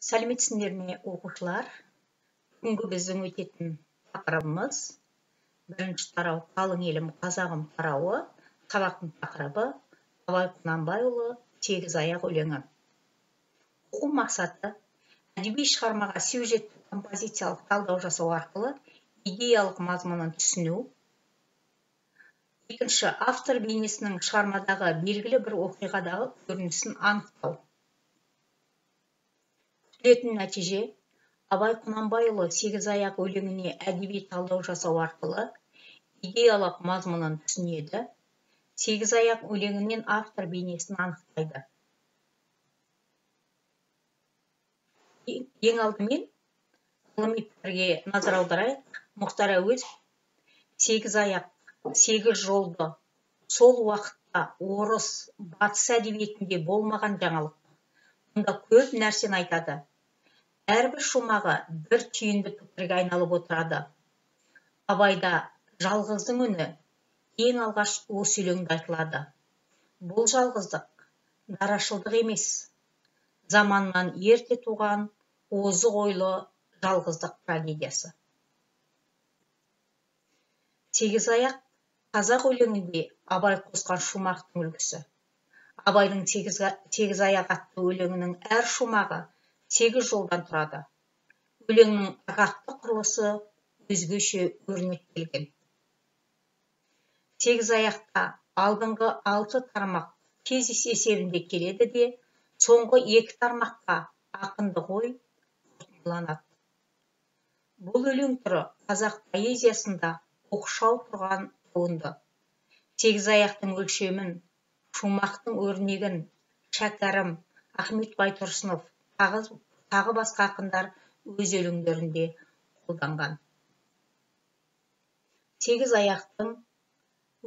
Сәлеметсіңдер ме, оқушылар? Бүгінгі біздің өтетін тақырыбымыз бірінші тарау қалың елім қазағым тарауы, сабақтың тақырыбы Абай Құнанбайұлы сегіз аяқ өлеңі. Оқу мақсаты әдеби шығармаға сюжеттік композициялық талдау жасау арқылы идеялық мазмұнын түсіну. Екінші, автор бейнесінің шығармадағы белгілі бір оқиғадағы көрінісін анықтау. Күтілетін нәтиже Абай Құнанбайұлы сегіз аяқ өлеңіне әдеби талдау жасау арқылы идеялық мазмұнын түсінеді. Сегіз аяқ өлеңінен автор бейнесін анықтайды. Ең алдымен ғылыми пікірге назар аударайық. Мұхтар Әуезов сегіз аяқ, сегіз жолды сол уақытта орыс, батыс әдебиетінде болмаған жаңалық. Мұнда көп нәрсені айтады. Әрбір шумағы бір түйінді пікірге айналып отырады. Абайда жалғыздың үні ең алғаш осы өлеңде айтылады. Бұл жалғыздық дарашылдық емес, заманнан ерте туған озық ойлы жалғыздық трагедиясы. Сегіз аяқ қазақ өлеңінде Абай қосқан шумақтың үлгісі. Абайдың сегіз аяқ атты өлеңінің әр шумағы сегіз жолдан тұрады. Өлеңнің ырғақты құрылысы өзгеше өрнектелген. Сегіз аяқта алдыңғы 6 тармақ тез есебінде келеді де, соңғы 2 тармаққа ақынды ғой қорытындыланады. Бұл өлең түрі қазақ поэзиясында оқшау тұрған туынды. Сегіз аяқтың өлшемін, шумақтың өрнегін Шәкәрім, Ахмет Байтұрсынов, тағы басқа ақындар өз өлеңдерінде қолданған. Сегіз аяқтың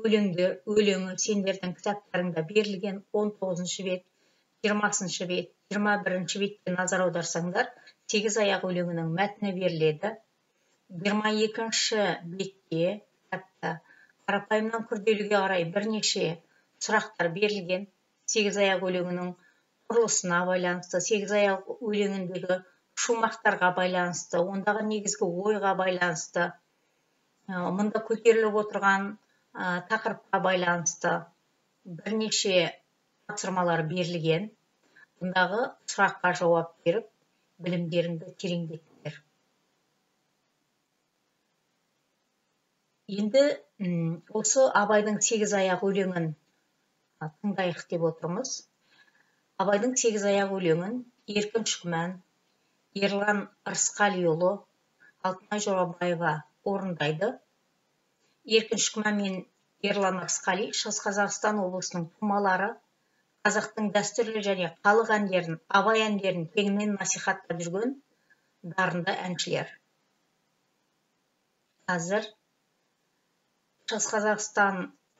өлеңі сендердің кітаптарыңда берілген 19 бет, 20 бет, 21 бетке назар аударсаңдар, сегіз аяқ өлеңінің мәтіні беріледі. 22 бетте кітапта қарапайымнан күрделіге қарай бірнеше сұрақтар берілген. Сегіз аяқ өлеңінің құрылысына байланысты, сегіз аяқ өлеңіндегі шумақтарға байланысты, ондағы негізгі ойға байланысты, мұнда көтеріліп отырған тақырыпқа байланысты бірнеше тапсырмалар берілген. Бұндағы сұраққа жауап беріп, білімдеріңді тереңдетіңдер. Енді осы Абайдың сегіз аяқ өлеңін тыңдайық деп отырмыз. Абайдың сегіз аяқ өлеңін Еркін Шүкман, Ерлан Рысқалиұлы, Алтынай Жорабаева орындайды. Еркін Шүкман мен Ерлан Рысқали Шығыс Қазақстан облысының тумалары, қазақтың дәстүрлі және халық әндерін, Абай әндерін кеңінен насихаттап жүрген дарынды әншілер. Қазір Шығыс Қазақстан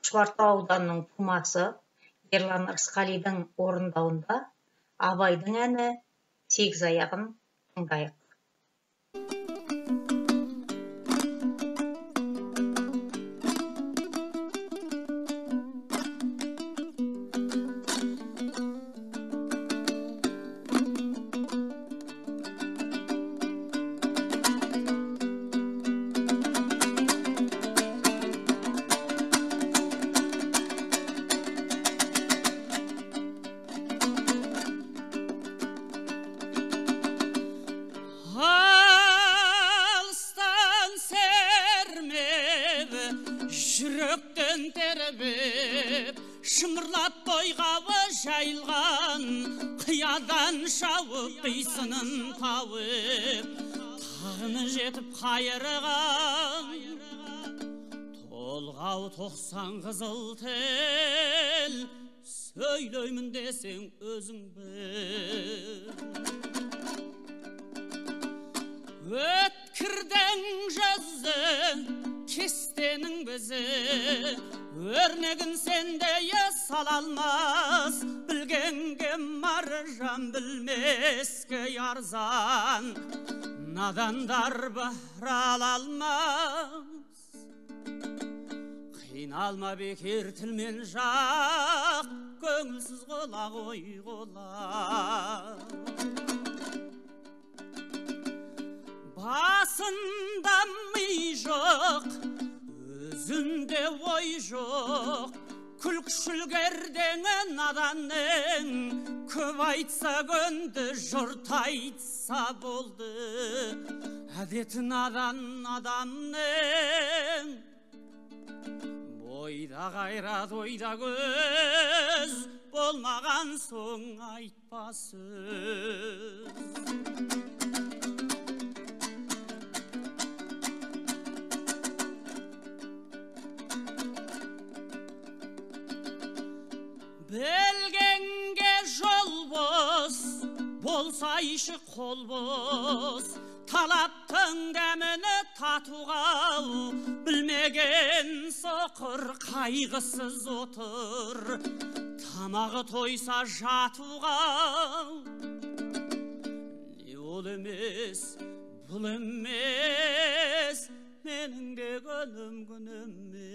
Шұбартау ауданының тумасы Ерлан Рысқалидың орындауында Абайдың әні сегіз аяғын тыңдайық. Жүректен тербеп, шымырлап бойғауы жайылған, қиядан шауып қисынын тауып, тағыны жетіп қайырған. Толғау 90 қызыл тел, сөйлеймін десең өзің біл. Өткірдің жазы, кестенің бізі, өрнегін сенде сала алмас, білгенге маржан білмеске арзан, надандар бара алмас. Қиналма бекер тілмен жақ, көңілсіз қола ғой қола. ой жоқ, күлкішіл кердеңі наданның, көп айтса көнді, жұрт айтса болды. Әдеті надан адамның, бойда қайрат ойда көз, болмаған соң айтпа сөз. Белгенге жол бос, болсайшы қол бос, талаптың дәміні татуға, білмеген соқыр қайғысыз отыр, тамағы тойса жатуға. Не ол емес, бұл емес, менің де күнім емес.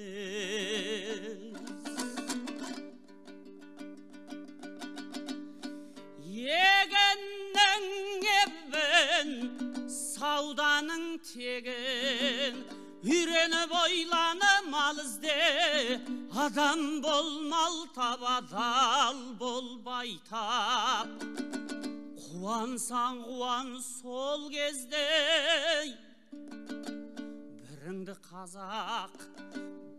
Егеннің ебін, сауданың тегін, үйреніп ойланы мал ізде, адам болмал тап, адал болбай тап. Қуансаң қуан сол кезде, біріңді қазақ,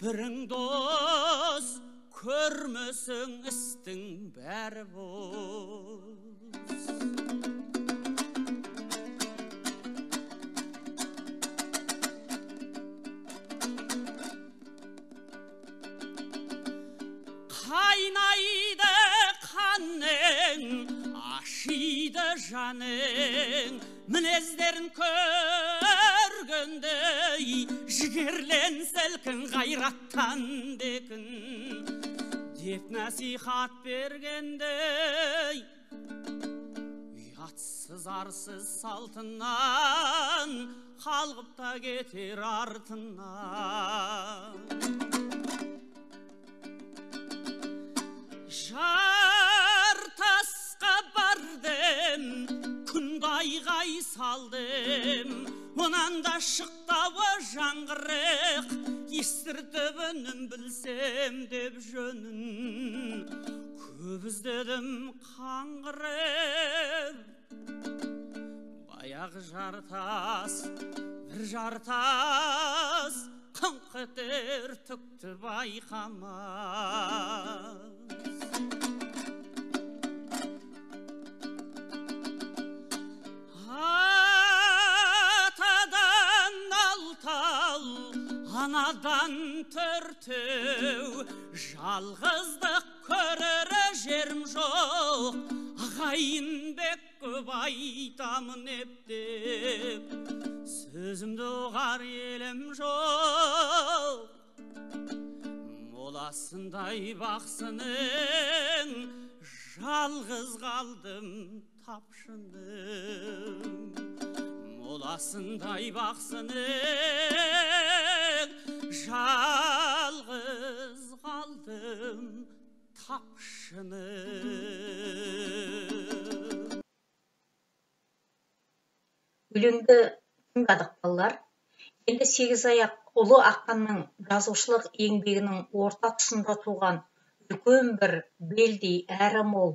бірің дос, көрмесің істің бәрі бос. Қайнайды қанның, ашиды жаның, мінездерін көргендей, жігерлен сәлкін ғайраттан бекін, деп насихат бергендей. Ұятсыз арсыз салтынан, қалғып та кетер артынан. Жартасқа бардым, күнді айғай салдым, онан да шықтауы жаңғырық, естіртіп үнін білсем деп жөнін, көп іздедім қаңғырып. Баяғы жартас, бір жартас, қыңқ етер түкті байқамас. Атадан алтау, анадан төртеу, жалғыздық көрер жерім жоқ, ағайын бек көп айтамын ептеп, сөзімді ұғар елім жоқ. Моласындай бақсының, жалғыз қалдым тапшының. Моласындай бақсының, жалғыз қалдым тапшының. Өлеңді тыңдадық балалар. Енді Сегізаяқ ұлы ақынның жазушылық еңбегінің орта тұсында туған үлкен бір белдей әрі мол,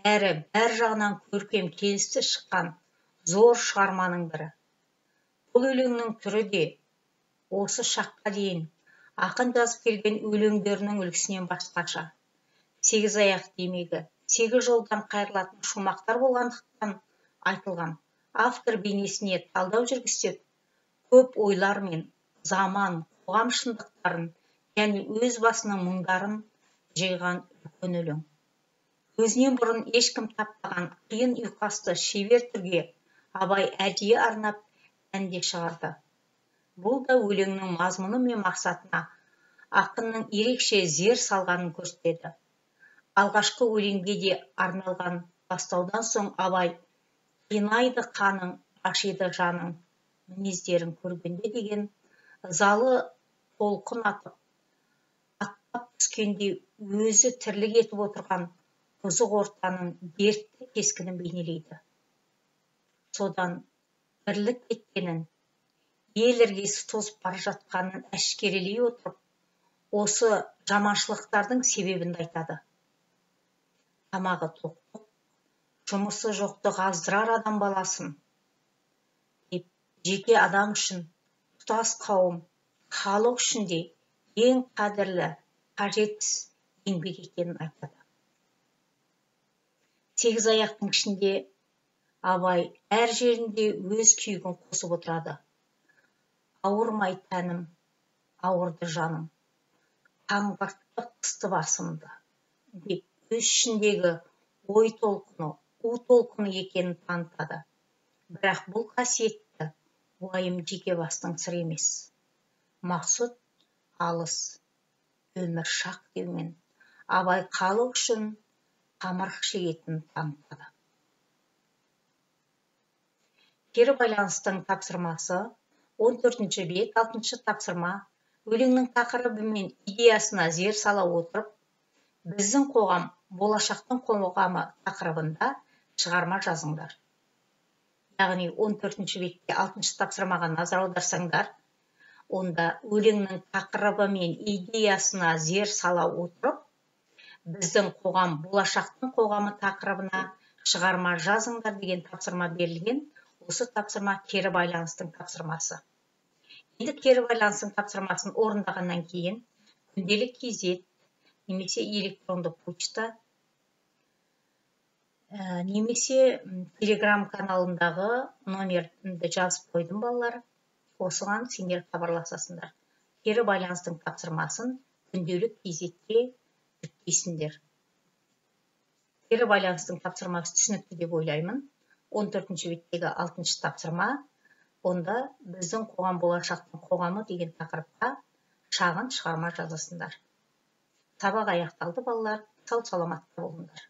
әрі бәр жағынан көркем келісті шыққан зор шығарманың бірі. Бұл өлеңнің түрі де осы шаққа дейін ақын жазып келген өлеңдерінің үлгісінен басқаша. Сегізаяқ демегі, сегіз жолдан қайырылатын шумақтар болғандықтан айтылған. Автор бейнесіне талдау жүргізіп, көп ойлар мен заман, қоғам шындықтарын және өз басының мұңдарын жиған үлкен өлең. Өзінен бұрын ешкім таппаған қиын ұйқасты шебер түрге Абай әдейі арнап әнде шығарды. Бұл да өлеңнің мазмұны мен мақсатына ақынның ерекше зер салғанын көрсетеді. Алғашқы өлеңге де арналған бастаудан соң Абай қинайды қаның, ашиды жаның, мінездерін көргенде деген залы толқын атып, аттап түскенде өзі тірлік етіп отырған бұзық ортаның дертті кескінін бейнелейді. Содан бірлік кеткенін, ел іргесі тозып бара жатқанын әшкерелей отырып, осы жаманшылықтардың себебін айтады. Тамағы тоқтық, жұмысы жоқтық аздырар адам баласын деп, жеке адам үшін, тұтас қауым, халық үшін де ең қадірлі, қажетсіз еңбек екенін айтады. Сегіз аяқтың ішінде Абай әр жерінде өз күйігін қосып отырады. Ауырмай тәнім, ауырды жаным, қаңғыртты қысты басымды деп өз ішіндегі ой толқыны, у толқыны екенін танытады. Бірақ бұл қасиетті уайым жеке бастың сыры емес. Мақсұт алыс, өмір шақ деумен Абай халық үшін қамырықшы етін танытады. Кері байланыстың тапсырмасы 14 бет 6 тапсырма өлеңнің тақырыбы мен идеясына зер сала отырып, біздің қоғам болашақтың қоғамы тақырыбында шығарма жазыңдар. Яғни 14 бетте 6 тапсырмаға назар аударсаңдар, онда өлеңнің тақырыбы мен идеясына зер сала отырып, біздің қоғам болашақтың қоғамы тақырыбына шығарма жазыңдар деген тапсырма берілген. Осы тапсырма кері байланыстың тапсырмасы. Енді кері байланыстың тапсырмасын орындағаннан кейін күнделік кезет немесе электронды почта немесе телеграм каналындағы номерді жазып қойдым балалар. Осыған сендер хабарласасыңдар. Кері байланыстың тапсырмасын күнделік кезетке жүктейсіңдер. Кері байланыстың тапсырмасы түсінікті деп ойлаймын. 14 беттегі 6 тапсырма, онда біздің қоғам болашақтың қоғамы деген тақырыпқа шағын шығарма жазасыңдар. Сабақ аяқталды балалар, сау саламатта болыңдар.